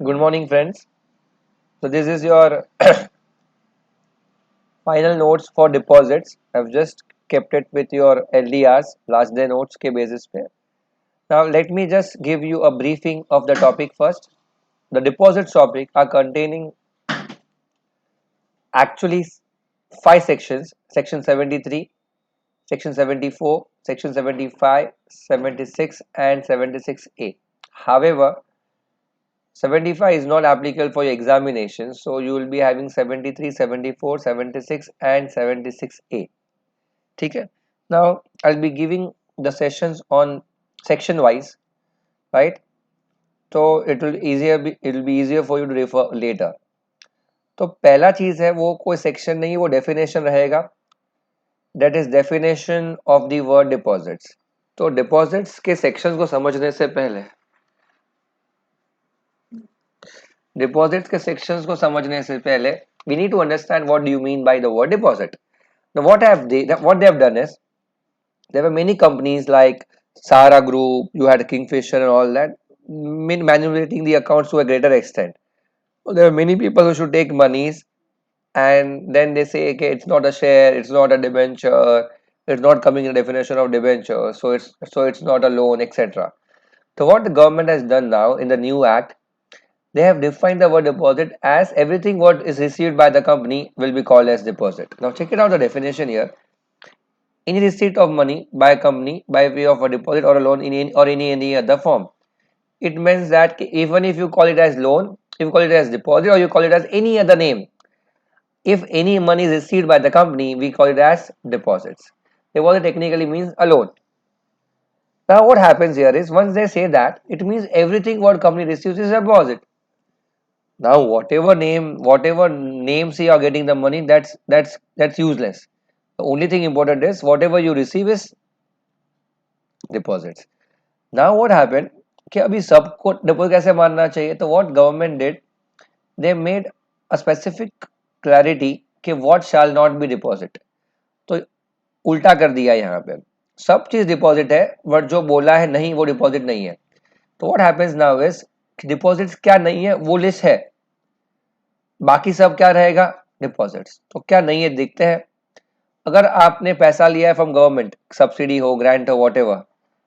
Good morning, friends. So this is your final notes for deposits. I've just kept it with your LDRs, last day notes के basis पे. Now let me just give you a briefing of the topic first. The deposits topic are containing actually five sections: section 73, section 74, section 75, 76, and 76A. However, 75 is not applicable for your examination, so you will be having 73, 74, 76 and 76A. Okay. Now I'll be giving the sessions on section wise, right? So it will be easier for you to refer later. तो पहला चीज है वो कोई section नहीं, वो definition रहेगा. That is definition of the word deposits. तो डिपॉजिट्स के सेक्शंस को समझने से पहले डिपॉजिट्स के सेक्शंस को समझने से पहले we need to understand what do you mean by the word deposit. Now what they have done is there were many companies like Sara Group, you had Kingfisher and all that, manipulating the accounts to a greater extent. So there are many people who should take monies and then they say, okay, it's not a share, it's not a debenture, it's not coming in the definition of debenture, so it's not a loan, etc. So what the government has done now in the new act, they have defined the word deposit as everything what is received by the company will be called as deposit. Now check it out the definition here. Any receipt of money by a company by way of a deposit or a loan in any other form. It means that even if you call it as loan, if you call it as deposit or you call it as any other name, if any money is received by the company, we call it as deposits. Deposit technically means a loan. Now what happens here is once they say that, it means everything what company receives is a deposit. Now whatever names you are getting the money, that's useless. The only thing important is whatever you receive is deposits. Now what happened कि अभी सबको deposit कैसे मानना चाहिए, तो what government did, they made a specific clarity कि what shall not be deposit. तो उल्टा कर दिया यहाँ पे, सब चीज डिपॉजिट है बट जो बोला है नहीं वो डिपॉजिट नहीं है. तो what happens now is deposits क्या नहीं है वो लिस्ट है, बाकी सब क्या रहेगा डिपॉजिट्स. तो क्या नहीं है देखते हैं. अगर आपने पैसा लिया है फ्रॉम गवर्नमेंट, सब्सिडी हो, ग्रांट हो, what ever,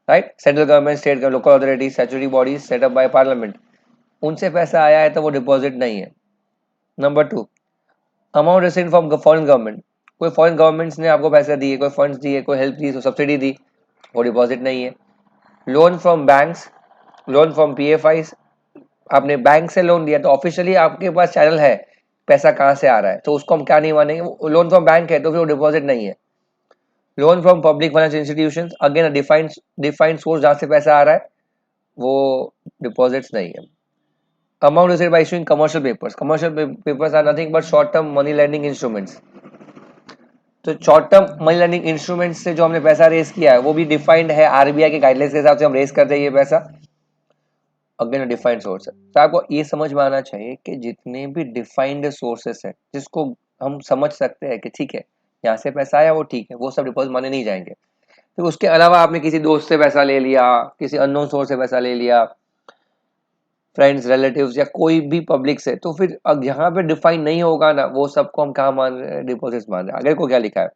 right, central government, state government, local authority, statutory bodies setup by parliament, उनसे पैसा आया है तो वो डिपॉजिट नहीं है. Number two, amount received from foreign government, कोई फॉरेन गवर्नमेंट्स ने आपको पैसा दिए, कोई फंड्स दिए, कोई हेल्प दी, सब्सिडी दी, वो डिपॉजिट नहीं है. Loan from banks, loan from PFIs, आपने बैंक से लोन दिया तो ऑफिशियली आपके पास चैनल है पैसा कहाँ से आ रहा है, तो उसको हम क्या नहीं मानेंगे, लोन फ्रॉम बैंक है तो फिर वो डिपॉजिट नहीं है. Loan from public financial institutions, again defined source जहाँ से पैसा आ रहा है, वो डिपॉजिट्स नहीं है. Amount received by issuing commercial papers are nothing but short term money landing instruments. तो short term money landing instruments से जो हमने पैसा रेज किया है वो भी डिफाइंड है, आरबीआई के गाइडलाइंस के हिसाब से हम रेज करते हैं ये पैसा, अगेन डिफाइंड सोर्स है. तो आपको ये समझ में आना चाहिए कि जितने भी डिफाइंड सोर्सेस हैं जिसको हम समझ सकते हैं कि ठीक है यहाँ से पैसा आया वो ठीक है, वो सब डिपॉजिट माने नहीं जाएंगे. तो उसके अलावा आपने किसी दोस्त से पैसा ले लिया, किसी अननोन सोर्स से पैसा ले लिया, फ्रेंड्स, रिलेटिव्स या कोई भी पब्लिक से, तो फिर अब यहाँ पे डिफाइन नहीं होगा ना, वो सबको हम कहाँ मान रहे हैं, डिपॉजिट मान रहे हैं. आगे को क्या लिखा है,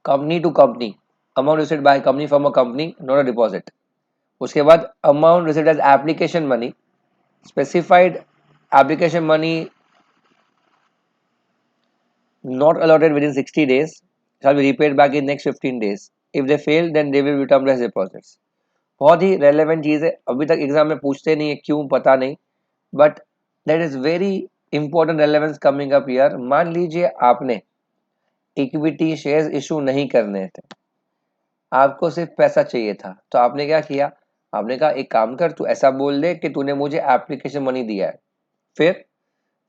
company to company, amount received by company from a company, not a deposit. उसके बाद amount received as application money, specified application money not allotted within 60 days shall be repaid back in next 15 days. If they fail then they will be termed as deposits. बहुत ही relevant चीज़ है, अभी तक exam में पूछते नहीं है क्यों पता नहीं, but that is very important relevance coming up year. मान लीजिए आपने इक्विटी शेयर्स इशू नहीं करने थे, आपको सिर्फ पैसा चाहिए था, तो आपने क्या किया, आपने कहा एक काम कर, तू ऐसा बोल दे कि तूने मुझे एप्लीकेशन मनी दिया है, फिर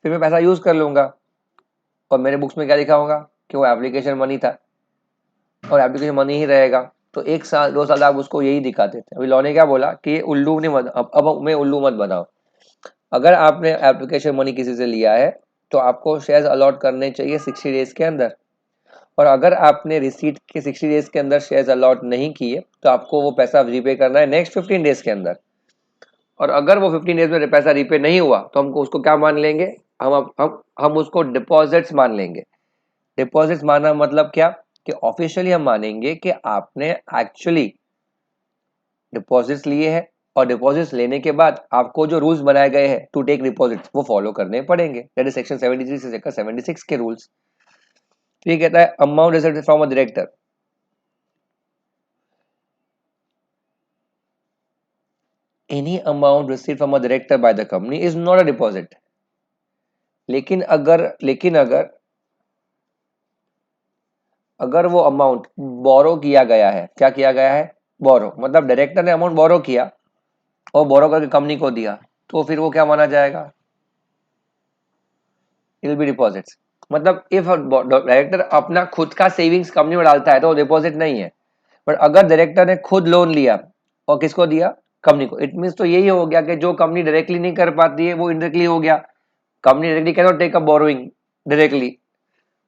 मैं पैसा यूज कर लूंगा और मेरे बुक्स में क्या लिखा होगा कि वो एप्लीकेशन मनी था और एप्लीकेशन मनी ही रहेगा. तो 1 साल 2 साल आप उसको यही दिखाते थे. अभी लॉ ने क्या बोला कि ये उल्लू नहीं, मत अब मैं उल्लू मत बनाओ. अगर आपने एप्लीकेशन मनी किसी से लिया है तो आपको शेयर्स अलॉट करने चाहिए 60 डेज के अंदर, और अगर आपने रिसीट के 60 डेज के अंदर शेयर्स अलॉट नहीं किए तो आपको वो पैसा रीपे करना है नेक्स्ट 15 डेज के अंदर. और अगर वो 15 डेज में पैसा रीपे नहीं हुआ तो हमको उसको क्या मान लेंगे, हम उसको डिपॉजिट्स मान लेंगे। डिपॉजिट्स मानना मतलब क्या कि ऑफिशियली हम मानेंगे कि आपने एक्चुअली डिपॉजिट्स लिए हैं और डिपॉजिट्स लेने के बाद आपको जो रूल्स बनाए गए हैं टू टेक डिपॉजिट्स वो फॉलो करने पड़ेंगे, दैट इज सेक्शन 73 से सेक्शन 76 के रूल्स। ये कहता है amount received from a director, any amount received from a director by the company is not a deposit. लेकिन अगर अगर वो अमाउंट बोरो किया गया है, क्या किया गया है, बोरो, मतलब डायरेक्टर ने अमाउंट बोरो किया और बोरो करके कंपनी को दिया, तो फिर वो क्या माना जाएगा, इट विल बी डिपॉजिट्स। मतलब इफ डायरेक्टर अपना खुद का सेविंग्स कंपनी में डालता है तो वो डिपॉजिट नहीं है, बट अगर डायरेक्टर ने खुद लोन लिया और किसको दिया, कंपनी को, इट मीन्स तो यही हो गया कि जो कंपनी डायरेक्टली नहीं कर पाती है वो इनडायरेक्टली हो गया। Company directly can not take a borrowing directly,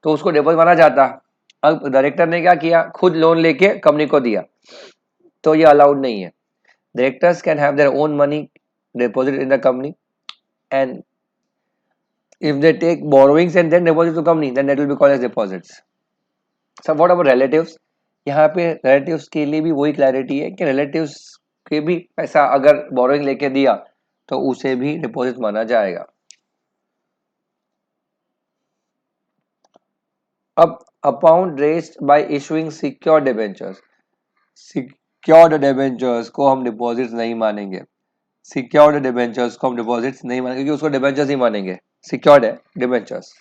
तो उसको डिपॉजिट माना जाता। अब डायरेक्टर ने क्या किया, खुद लोन लेके कंपनी को दिया, तो ये अलाउड नहीं है। Directors can have their own money deposit in the company, and if they take borrowings and then deposit to company, then that will be called as deposits. So what about relatives? यहाँ पे relatives के लिए भी वही clarity है कि relatives के भी पैसा अगर बोरोइंग लेके दिया तो उसे भी डिपॉजिट माना जाएगा। अब amount raised bye issuing secured debentures, secured debentures को हम डिपॉजिट्स नहीं मानेंगे। सिक्योर्ड डिबेंचर्स को हम डिपॉजिट्स नहीं मानेंगे क्योंकि उसको डिबेंचर्स ही मानेंगे, सिक्योर्ड है डिबेंचर्स।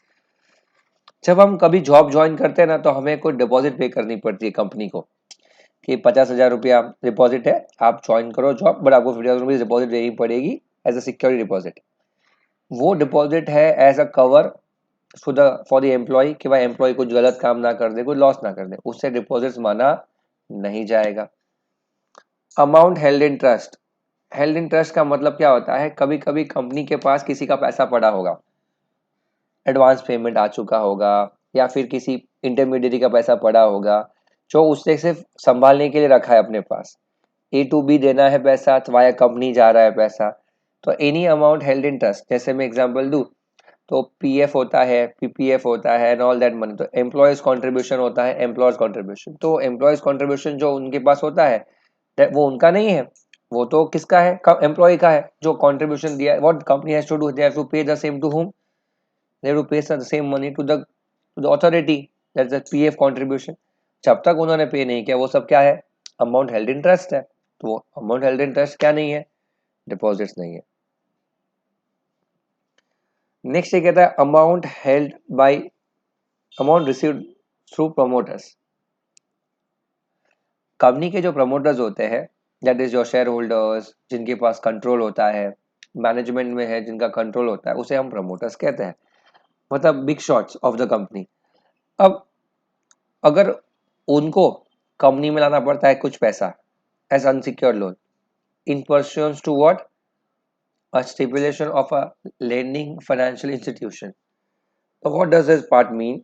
जब हम कभी जॉब ज्वाइन करते हैं ना तो हमें कोई डिपॉजिट पे करनी पड़ती है कंपनी को कि 50,000 रुपया डिपॉजिट है, आप ज्वाइन करो जॉब, बट आपको 50,000 रुपीज डिपॉजिट देनी पड़ेगी एज अ सिक्योरिटी डिपॉजिट। वो डिपॉजिट है as a cover for the employ कि भाई एम्प्लॉय कुछ गलत काम ना कर दे, कोई लॉस ना कर दे, उससे डिपॉजिट माना नहीं जाएगा। Amount held in trust, held in trust का मतलब क्या होता है, कभी कभी कंपनी के पास किसी का पैसा पड़ा होगा, एडवांस पेमेंट आ चुका होगा या फिर किसी इंटरमीडिएटरी का पैसा पड़ा होगा जो उससे सिर्फ संभालने के लिए रखा है अपने पास, ए टू बी देना है पैसा तो वाया कंपनी जा रहा है पैसा, तो any amount held in trust, जैसे मैं एग्जांपल दूं तो पीएफ होता है, पीपीएफ होता है एंड ऑल दैट मनी, तो एम्प्लॉयज कंट्रीब्यूशन होता है, एम्प्लॉयज कंट्रीब्यूशन, तो एम्प्लॉयज कंट्रीब्यूशन जो उनके पास होता है वो उनका नहीं है, वो तो किसका है, एम्प्लॉय का है जो कंट्रीब्यूशन दिया है। What company has to do, they have to pay the same to whom, they have to pay the same money to the authority, that's the pf contribution। जब तक उन्होंने पे नहीं किया वो सब क्या है, अमाउंट हेल्ड इन ट्रस्ट है, तो वो अमाउंट हेल्ड इन ट्रस्ट क्या नहीं है, डिपॉजिट्स नहीं है। नेक्स्ट ये कहता है amount held by, amount received through promoters, company के जो प्रमोटर्स होते हैं that is your share holders, जिनके पास कंट्रोल होता है, मैनेजमेंट में है जिनका कंट्रोल होता है, उसे हम प्रमोटर्स कहते हैं, मतलब big shots of the company. अब अगर उनको कंपनी में लाना पड़ता है कुछ पैसा as unsecured loan in pursuance to what, a stipulation of a lending financial institution, so what does this part mean?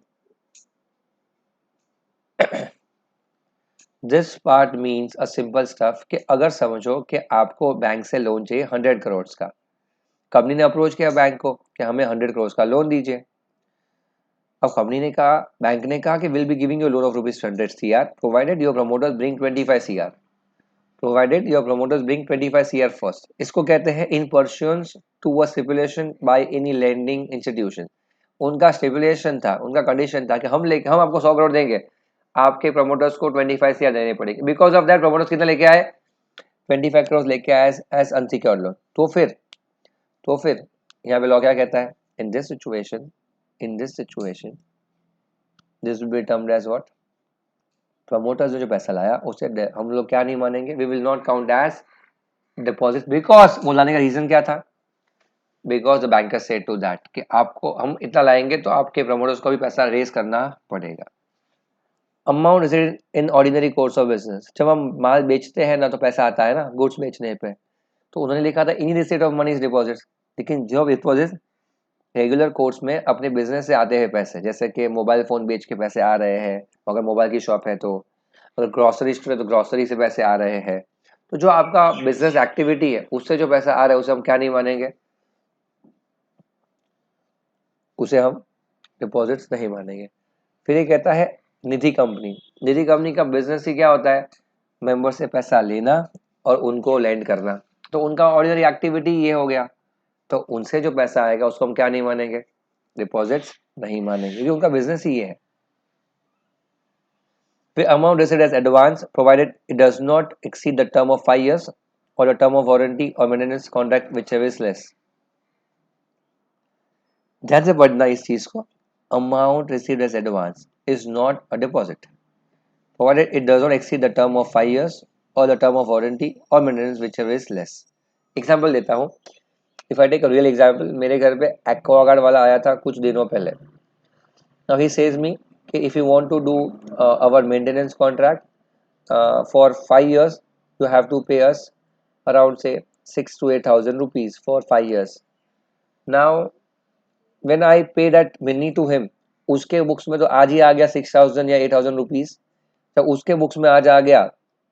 This part means a simple stuff कि अगर समझो कि आपको बैंक से लोन चाहिए 100 करोड़ का, कंपनी ने अप्रोच किया बैंक को कि हमें 100 करोड़ का लोन दीजिए। अब कंपनी ने कहा, बैंक ने कहा कि will be giving you loan of ₹100 CR provided your promoters bring 25 CR, provided your promoters bring 25 CR first. इसको कहते हैं in pursuance to a stipulation by any lending institution. उनका स्टिपुलेशन था, उनका कंडीशन था कि हम आपको 100 करोड़ देंगे, आपके प्रमोटर्स को 25 CR देने पड़ेगी। बिकॉज ऑफ दैट प्रमोटर्स कितना लेके आए, 25 करोड़ लेके आए एज अनसिक्योर्ड लोन। तो फिर यहाँ पे लॉ क्या कहता है, in this situation this will be termed as what, promoters ने जो पैसा लाया उसे हम लोग क्या नहीं मानेंगे, we will not count as deposit. Because वो लाने का रीजन क्या था, because the banker said to that कि आपको हम इतना लाएंगे तो आपके प्रमोटर्स को भी पैसा रेज करना पड़ेगा। Amount received in ordinary course of business, जब हम माल बेचते हैं ना तो पैसा आता है ना गुड्स बेचने पे, तो उन्होंने लिखा था in receipt of money deposit, लेकिन जो डिपॉजिट रेगुलर कोर्स में अपने बिजनेस से आते हैं पैसे, जैसे कि मोबाइल फोन बेच के पैसे आ रहे हैं, अगर मोबाइल की शॉप है तो, अगर ग्रॉसरी स्टोर है तो ग्रॉसरी से पैसे आ रहे हैं, तो जो आपका बिजनेस एक्टिविटी है उससे जो पैसा आ रहा है उसे हम क्या नहीं मानेंगे, उसे हम डिपॉजिट्स नहीं मानेंगे। फिर ये कहता है निधि कंपनी। निधि कंपनी का बिजनेस ही क्या होता है, मेंबर से पैसा लेना और उनको लेंड करना। तो उनका ऑर्डिनरी एक्टिविटी ये हो गया, तो उनसे जो पैसा आएगा उसको हम क्या नहीं मानेंगे, डिपॉजिट्स नहीं मानेंगे, क्योंकि उनका बिजनेस ही ये है। फिर amount received as advance provided it does not exceed the term of 5 years और द टर्म ऑफ वारंटी और maintenance contract which is less. ध्यान से पढ़ना इस चीज को, amount received as advance is not a deposit provided it does not exceed the term of 5 years or the term of warranty or maintenance whichever is less। Example देता हूँ, if I take a real example, मेरे घर पे Aquaguard वाला आया था कुछ दिनों पहले। नाउ ही सेज मी कि if you want to do our maintenance contract for 5 years you have to pay us around say 6 to 8 thousand rupees for 5 years। now when I pay that money to him, उसके books में तो आज ही आ गया 6,000 या 8,000 rupees, तो उसके books में आज आ गया।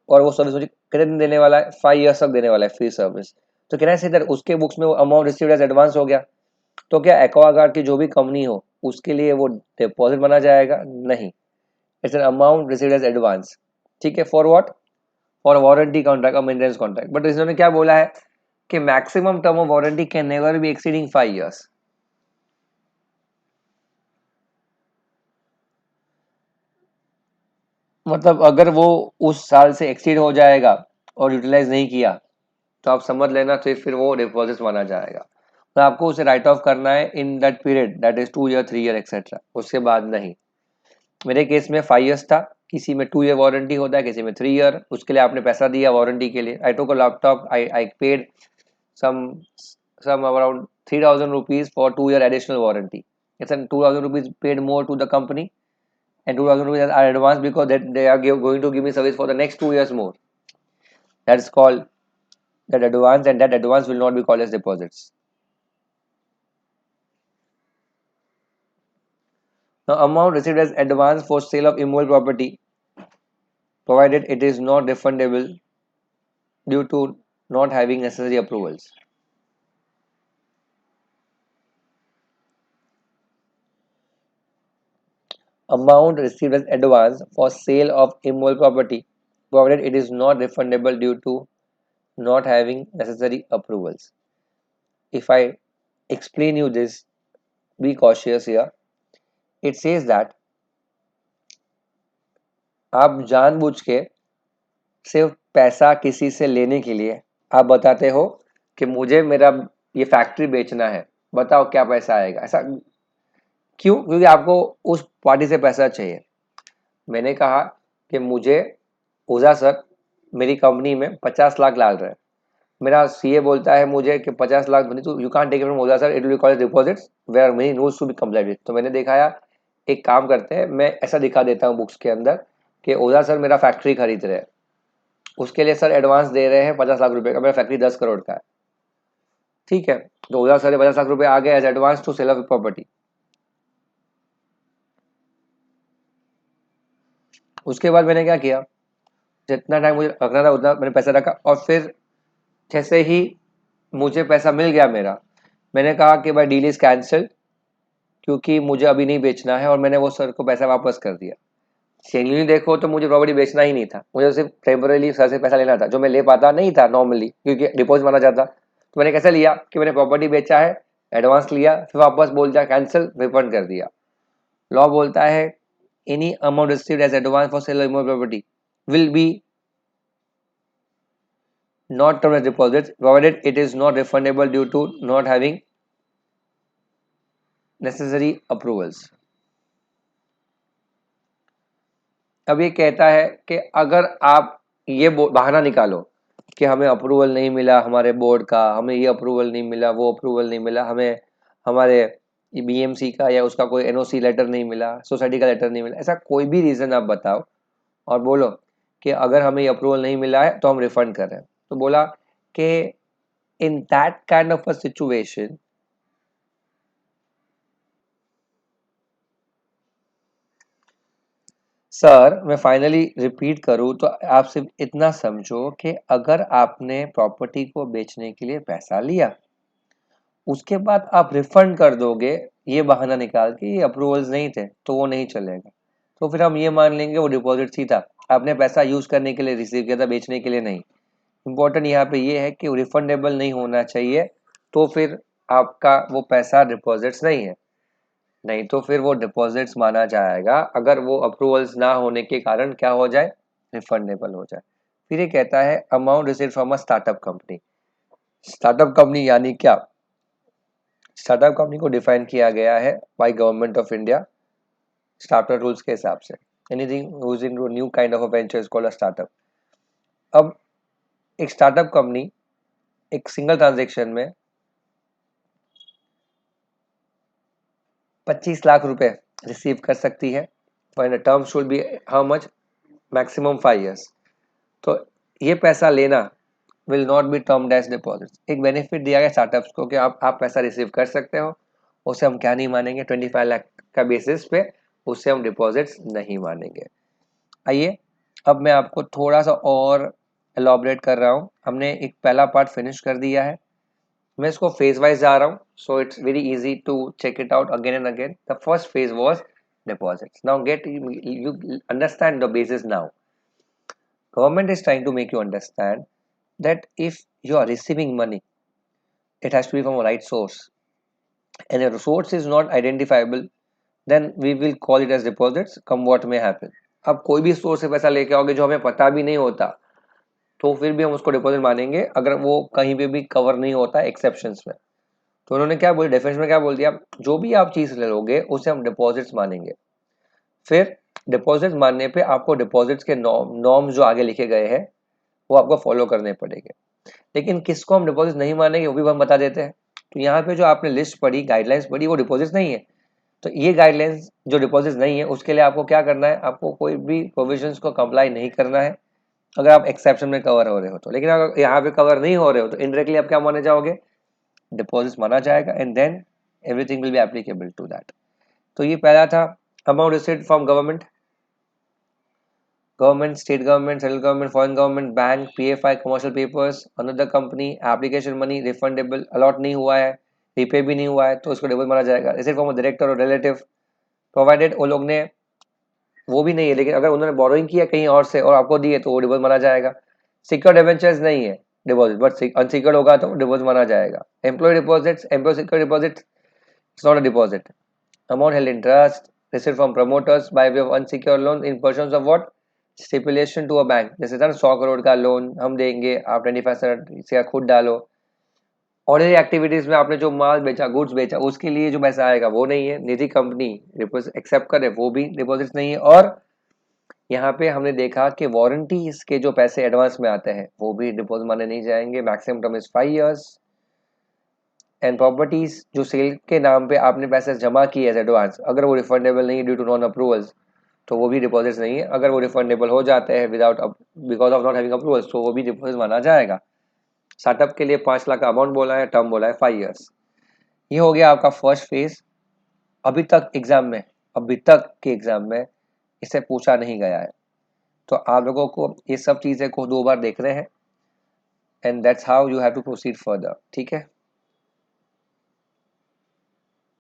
और वो सर्विस मुझे कितने दिन देने वाला है, 5 years तक देने वाला है फ्री सर्विस। तो कहना है सर उसके बुक्स में वो अमाउंट रिसीव्ड एज एडवांस हो गया, तो क्या एक्वागार्ड की जो भी कंपनी हो उसके लिए वो डिपॉजिट माना जाएगा, नहीं। It's an amount received as advance, ठीक है। For what, for warranty contract और मेंटेनेंस कॉन्ट्रैक्ट। बट इन्होंने क्या बोला है कि maximum term of warranty can never be exceeding 5 years। मतलब अगर वो उस साल से एक्सीड हो जाएगा और यूटिलाइज नहीं किया तो आप समझ लेना, तो फिर वो डिपॉजिट माना जाएगा। तो आपको उसे राइट ऑफ करना है in that period, that is 2 year 3 year etcetera, उसके बाद नहीं। मेरे केस में 5 years था, किसी में 2 year वारंटी होता है, किसी में 3 year। उसके लिए आपने पैसा दिया वारंटी के लिए। I took a laptop, I paid some some around 3,000 rupees for 2 year additional warranty। It's an 2,000 rupees paid more to the company, and 2,000 rupees are advanced because that they are going to give me service for the next 2 years more। That's called that advance, and that advance will not be called as deposits। Now amount received as advance for sale of immovable property, provided it is not refundable due to not having necessary approvals। Amount received as advance for sale of immovable property, provided it is not refundable due to not having necessary approvals। If I explain you this, be cautious here। It says that आप जानबूझ के सिर्फ पैसा किसी से लेने के लिए आप बताते हो कि मुझे मेरा ये फैक्ट्री बेचना है, बताओ क्या पैसा आएगा। ऐसा क्यों? क्योंकि आपको उस पार्टी से पैसा चाहिए। मैंने कहा कि मुझे ओझा सर मेरी कंपनी में 50 लाख डाल रहे हैं। मेरा सीए बोलता है मुझे कि 50 लाख तो you can't take it from Ojha sir, it will call deposits where many rules to be complied with. तो मैंने दिखाया, एक काम करते हैं, मैं ऐसा दिखा देता हूँ बुक्स के अंदर कि ओझा सर मेरा फैक्ट्री खरीद रहे हैं, उसके लिए सर एडवांस दे रहे हैं 50 लाख रुपए का, मेरा फैक्ट्री 10 करोड़ का है, ठीक है। तो ओझा सर 50 लाख रुपए आ गए as advance to sale of property. उसके बाद मैंने क्या किया, जितना टाइम मुझे रखना था उतना मैंने पैसा रखा, और फिर जैसे ही मुझे पैसा मिल गया मेरा, मैंने कहा कि भाई डील इज कैंसिल्ड, क्योंकि मुझे अभी नहीं बेचना है, और मैंने वो सर को पैसा वापस कर दिया। जेन्युइनली देखो तो मुझे प्रॉपर्टी बेचना ही नहीं था, मुझे सिर्फ टेम्पररी सर से पैसा लेना था, जो मैं ले पाता नहीं था नॉर्मली, क्योंकि डिपॉजिट माना जाता। तो मैंने कैसे लिया कि मैंने प्रॉपर्टी बेचा है, एडवांस लिया, फिर वापस बोल दिया कैंसिल, रिफंड कर दिया। लॉ बोलता है any amount received as advance for sale of property will be not termed as deposits provided it is not refundable due to not having necessary approvals। अब ये कहता है कि अगर आप ये बहाना निकालो कि हमें अप्रूवल नहीं मिला हमारे बोर्ड का, हमें ये अप्रूवल नहीं मिला, वो अप्रूवल नहीं मिला, हमें हमारे बीएमसी का या उसका कोई एनओसी लेटर नहीं मिला, सोसाइटी का लेटर नहीं मिला, ऐसा कोई भी रीज़न आप बताओ और बोलो कि अगर हमें ये अप्रूवल नहीं मिला है तो हम रिफंड कर रहे हैं। तो बोला कि in that kind of a situation sir मैं फाइनली रिपीट करूँ तो आप सिर्फ इतना समझो कि अगर आपने प्रॉपर्टी को बेचने के लिए पैसा लिया, उसके बाद आप रिफंड कर दोगे ये बहाना निकाल के ये अप्रूवल्स नहीं थे तो वो नहीं चलेगा। तो फिर हम ये मान लेंगे वो डिपॉजिट ही था, आपने पैसा यूज करने के लिए रिसीव किया था, बेचने के लिए नहीं। इम्पोर्टेंट यहाँ पे ये है कि रिफंडेबल नहीं होना चाहिए, तो फिर आपका वो पैसा डिपॉजिट्स नहीं है, नहीं तो फिर वो डिपॉजिट्स माना जाएगा अगर वो अप्रूवल्स ना होने के कारण क्या हो जाए, रिफंडेबल हो जाए। फिर ये कहता है amount receive from a startup company. Startup company यानी क्या? स्टार्टअप कंपनी को डिफाइन किया गया है by government of India startup rules के हिसाब से। Anything using new kind of a venture is called a startup. अब एक स्टार्टअप कंपनी एक सिंगल ट्रांजेक्शन में 25 लाख रुपए रिसीव कर सकती है। For term should be how much? Maximum 5 years। तो ये पैसा लेना will not be termed as deposit. एक बेनिफिट दिया गया स्टार्टअप्स को कि आप पैसा रिसीव कर सकते हो, उसे हम क्या नहीं मानेंगे, 25 लाख का बेसिस पे उसे हम डिपॉजिट्स नहीं मानेंगे। आइए अब मैं आपको थोड़ा सा और एलॉबरेट कर रहा हूँ। हमने एक पहला पार्ट फिनिश कर दिया है, मैं इसको फेज वाइज जा रहा हूँ, so it's very easy to check it out again and again. The first phase was deposits. Now get you understand the basis now. Government is trying to make you understand that if you are receiving money, it has to be from a right source, and if the source is not identifiable, then we will call it as deposits, come what may happen. अब कोई भी source से पैसा लेके आओगे जो हमें पता भी नहीं होता, तो फिर भी हम उसको डिपॉजिट मानेंगे अगर वो कहीं पे भी कवर नहीं होता एक्सेप्शंस में। तो उन्होंने क्या बोल डेफिनेशन में क्या बोल दिया, जो भी आप चीज ले लोगे उसे हम डिपॉजिट्स मानेंगे। फिर डिपॉजिट मानने पे आपको डिपॉजिट्स के नॉर्म्स जो आगे लिखे गए हैं वो आपको फॉलो करने पड़ेंगे। लेकिन किसको हम डिपॉजिट नहीं मानेंगे वो भी हम बता देते हैं। तो यहाँ पे जो आपने लिस्ट पढ़ी, गाइडलाइंस पढ़ी, वो डिपॉजिट नहीं है। तो ये गाइडलाइंस जो डिपॉजिट नहीं है उसके लिए आपको क्या करना है, आपको कोई भी प्रोविजंस को कंप्लाई नहीं करना है अगर आप एक्सेप्शन में कवर हो रहे हो तो। लेकिन अगर यहाँ पे कवर नहीं हो रहे हो तो इनडायरेक्टली आप क्या माने जाओगे, डिपॉजिट माना जाएगा, and then everything will be applicable to that. तो ये पहला था amount received from government, state government, central government, foreign government, bank, PFI, commercial papers, another company, application money, refundable, allot नहीं हुआ है, repay भी नहीं हुआ है तो उसको डिपॉजिट माना जाएगा। रिसीव फ्रॉम डायरेक्टर और रिलेटिव, प्रोवाइडेड वो लोग ने वो भी नहीं है लेकिन अगर उन्होंने बोरोइंग किया कहीं और से और आपको दिए तो वो डिपॉजिट माना जाएगा। सिक्योर्ड डिबेंचर्स नहीं है डिपॉजिट, बट अनसिक्योर्ड होगा तो डिपॉजिट माना जाएगा। Employ deposits, employ secured deposit, it's not a deposit. Amount held in trust, received from promoters by way of unsecured loan in pursuance of what? Stipulation to a bank। जैसे था ना 100 करोड़ का loan हम देंगे, आप 25 से खुद डालो। ऑर्डिनरी एक्टिविटीज में आपने जो माल बेचा, गुड्स बेचा, उसके लिए जो पैसा आएगा वो नहीं है। निजी कंपनी एक्सेप्ट करे वो भी डिपॉजिट नहीं है। और यहाँ पे हमने देखा कि वारंटी के जो पैसे एडवांस में आते हैं वो भी डिपॉजिट माने नहीं जाएंगे। Maximum term is 5 years। And properties जो सेल के नाम पे आपने पैसे जमा किए एज एडवांस, अगर वो रिफंडेबल नहीं है ड्यू टू नॉन अप्रूवल्स तो वो भी डिपॉजिट नहीं है। अगर वो रिफंडेबल हो जाते हैं without because of not having approvals तो वो भी डिपॉजिट माना जाएगा। स्टार्टअप के लिए 5 लाख का अमाउंट बोला है, टर्म बोला है 5 years। ये हो गया आपका फर्स्ट फेज। अभी तक एग्जाम में, अभी तक के एग्जाम में इसे पूछा नहीं गया है, तो आप लोगों को ये सब चीज़ें को 2 बार देख रहे हैं, and that's how you have to proceed further. ठीक है।